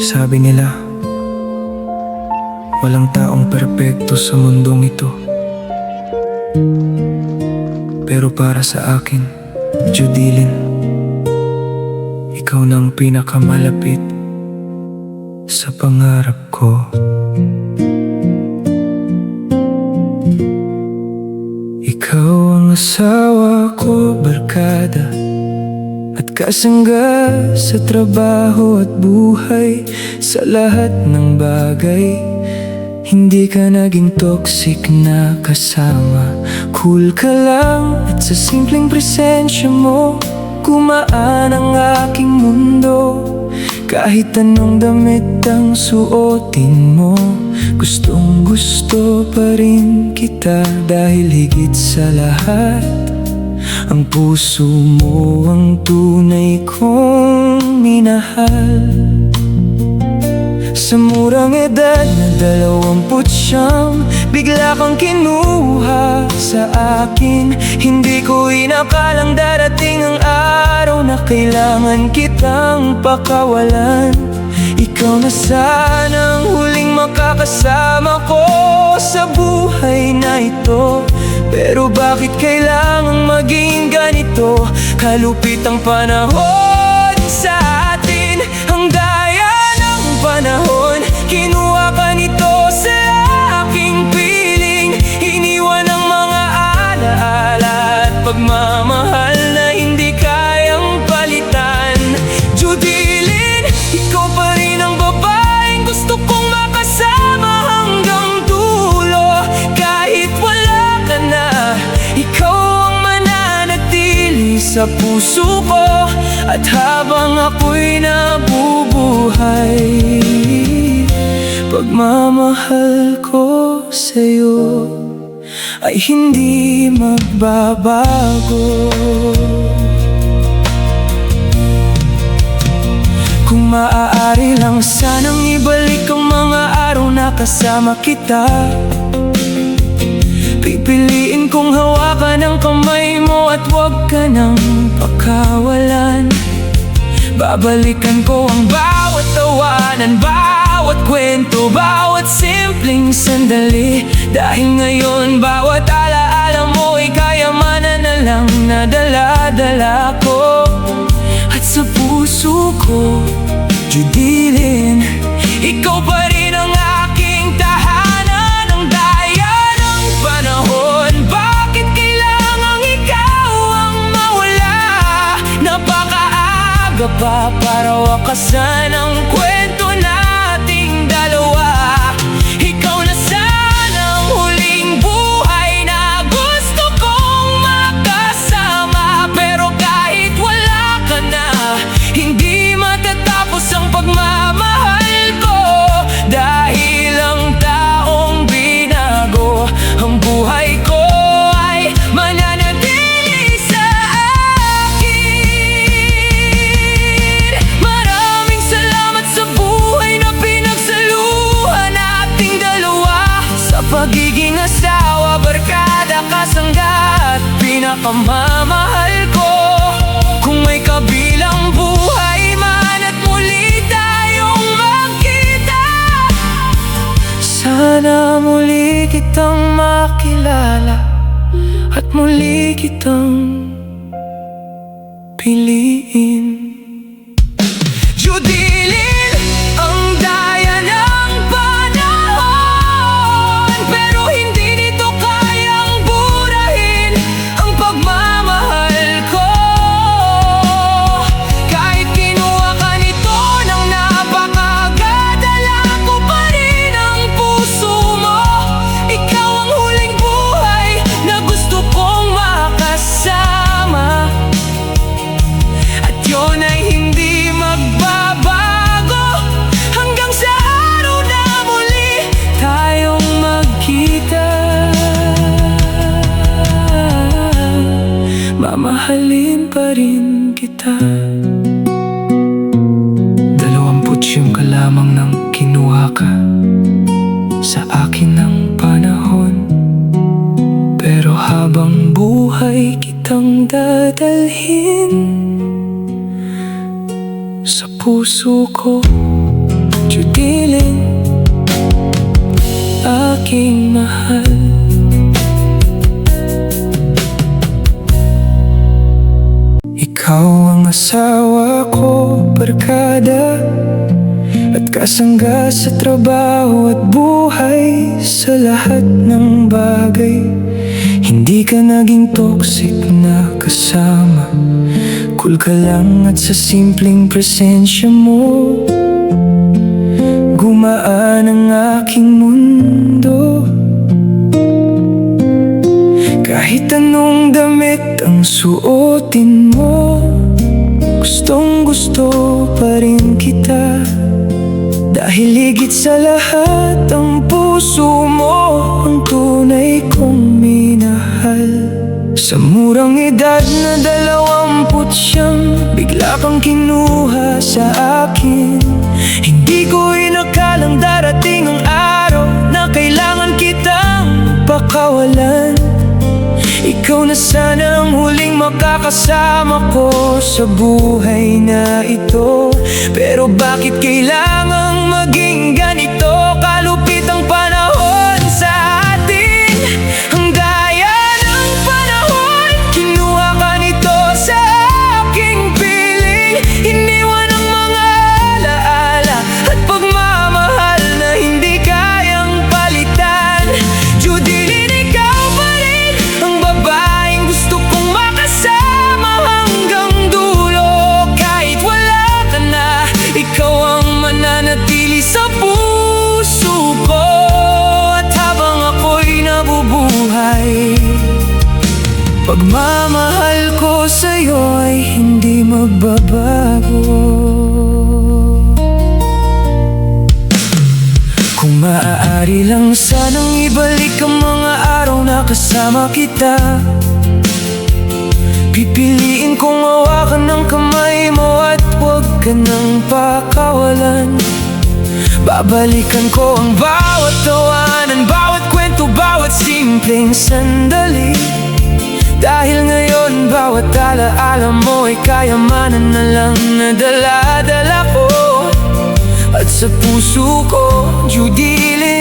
Sabi nila, walang taong perpekto sa mundong ito. Pero para sa akin, Judilyn, ikaw na ang pinakamalapit sa pangarap ko. Ikaw ang asawa ko, barkada at kasangga sa trabaho at buhay. Sa lahat ng bagay, hindi ka naging toxic na kasama. Cool ka lang at sa simpleng presensya mo, gumaan ang aking mundo. Kahit anong damit ang suotin mo, gustong gusto pa rin kita. Dahil higit sa lahat, ang puso mo ang tunay kong minahal. Sa murang edad na 29, bigla kang kinuha sa akin. Hindi ko inakalang darating ang araw na kailangan kitang pakawalan. Ikaw na sana ang huling makakasama ko sa buhay na ito. Pero bakit kailangang maging ganito? Kalupit ang panahon sa atin, ang daya ng panahon. Kinuha ka nito sa aking piling, iniwan ang mga alaala at pagmamahal na hindi kayang palitan. Judilyn, ikaw pa rin ang babaeng gusto kong makasama hanggang dulo. Kahit wala ka na, ikaw ang mananatili sa puso ko. At habang ako'y nabubuhay, pagmamahal ko sa'yo ay hindi magbabago. Kung maaari lang sanang ibalik ang mga araw na kasama kita, pipiliin kong hawakan ang kamay mo at huwag ka nang pakawalan. Babalikan ko ang bawat tawanan, bawat kwento, bawat simpleng sandali. Dahil ngayon bawat alaala mo ay kayamanan na lang na dala-dala ko. At sa puso ko, Judilyn, ikaw pa rin ang aking tahanan. Ang daya ng panahon, bakit kailangang ikaw ang mawala? Napakaaga pa para wakasan ang kwento nating dalawa. Ikaw na sana ang huling buhay na gusto kong makasama. Pero kahit wala ka na, hindi matatapos ang pagmamahal ko. Dahil ang taong binago ang buhay ko ay mananatili sa akin. Maraming salamat sa buhay na pinagsaluhan nating dalawa. Sa pagiging asawa, barkada, kasangga at pinakamamahal ko. Kung may kabilang buhay man at muli tayong magkita, sana muli kitang makilala at muli kitang piliin. Judilyn, ang daya ng panahon, pero hindi nito kayang burahin ang pagmamahal ko. Kahit kinuha ka nito ng napakaagad, dala ko pa rin ang puso mo. Ikaw ang huling buhay na gusto kong makasama. At yun ay hindi magbabago hanggang sa araw na muli tayong magkita. Mamahalin pa rin kita. 29 ka lamang nang kinuha ka sa akin ng panahon. Pero habang buhay kitang dadalhin sa puso ko. Judilyn, aking mahal. Ikaw ang asawa ko, barkada at kasangga sa trabaho at buhay. Sa lahat ng bagay, hindi ka naging toxic na kasama. Cool ka lang at sa simpleng presensya mo, gumaan ang aking mundo. Kahit anong damit ang suotin mo, gustong gusto pa rin kita. Dahil higit sa lahat, ang puso mo ang tunay kong minahal. Sa murang edad na 29, bigla kang kinuha sa akin. Hindi ko inakalang darating ang araw na kailangan kitang pakawalan. Ikaw na sana ang huling makakasama ko sa buhay na ito. Pero bakit kailangang maging ganito kalupit ang panahon sa atin? Ang daya ng panahon, kinuha ka nito sa aking piling. Iniwan ang mga alaala at pagmamahal na hindi kayang palitan. Judilyn, ikaw pa rin ang babaeng gusto kong makasama hanggang dulo. Kahit wala ka na, ikaw ang mananatili sa puso ko. At habang ako'y nabubuhay, pagmamahal ko sa'yo ay hindi magbabago. Kung maaari lang sanang ibalik ang mga araw na kasama kita, pipiliin kong hawakan ng kamay mo at huwag ka nang pakawalan. Babalikan ko ang bawat tawanan, bawat kwento, bawat simpleng sandali. Dahil ngayon bawat alaala mo ay kayamanan na lang na dala-dala ko. At sa puso ko, Judilyn,